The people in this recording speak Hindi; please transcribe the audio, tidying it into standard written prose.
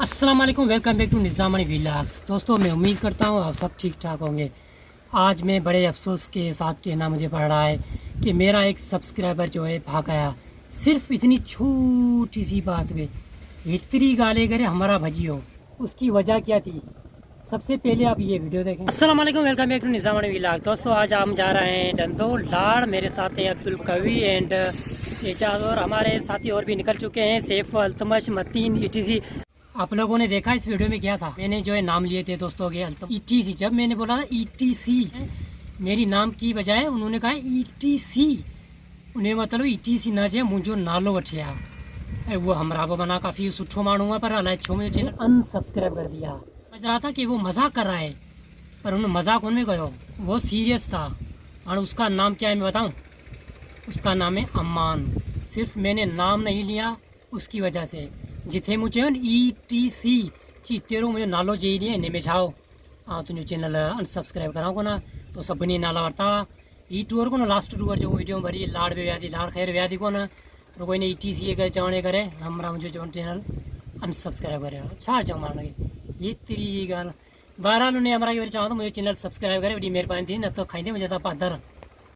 अस्सलाम वालेकुम, वेलकम बैक टू निज़ामनी व्लॉग्स। दोस्तों, मैं उम्मीद करता हूँ आप सब ठीक ठाक होंगे। आज मैं बड़े अफसोस के साथ कहना मुझे पड़ रहा है कि मेरा एक सब्सक्राइबर जो है भाग गया। सिर्फ इतनी छोटी सी बात में इतनी गाली करे हमारा भजियो। उसकी वजह क्या थी, सबसे पहले आप ये वीडियो देखें। अस्सलाम वालेकुम, वेलकम बैक टू निज़ामनी व्लॉग। दोस्तों, आज हम जा रहे हैं डंदो लाड़। मेरे साथ हैं अब्दुल कवी एंड एजाज, और हमारे साथी और भी निकल चुके हैं, सैफ, अल्तमश, मतीन, ETC। आप लोगों ने देखा इस वीडियो में क्या था, मैंने जो है नाम लिए थे दोस्तों के ETC। जब मैंने बोला था ETC, मेरी नाम की बजाय उन्होंने कहा ETC। उन्हें मतलब ETC ना जे मुझो नालो वठे आ। वो हमरा वो बना काफ़ी सुठो माण्हू है, पर अलाए छो मुझे चैनल अनसब्सक्राइब कर दिया। समझ रहा था कि वो मजाक कर रहा है, पर उन्होंने मजाक उनमें कहो, वो सीरियस था। और उसका नाम क्या है मैं बताऊँ, उसका नाम है अम्मान। सिर्फ मैंने नाम नहीं लिया उसकी वजह से। जिथे मुझे ETC ची तेरो मुझे नालो जे लिए ने में छाओ तुझो चैनल अनसब्सक्राइब कराओ को ना, तो सभिनी नाला वरता ई टूर को ना, लास्ट टूर जो वीडियो भरी लाड़ पे व्याधी लाड़ खैर व्याधी को ना, तो कोई ने ETC करे चवणे करे हमरा मुझे जो चैनल अनसब्सक्राइब करे छाड़ जाओ मारने ये तेरी गाल। बहरहाल उन्हें हमारा ये चाहो तो मुझे चैनल सब्सक्राइब करे, बड़ी मेहरबानी थी, न तो खाई मुझे था पादर।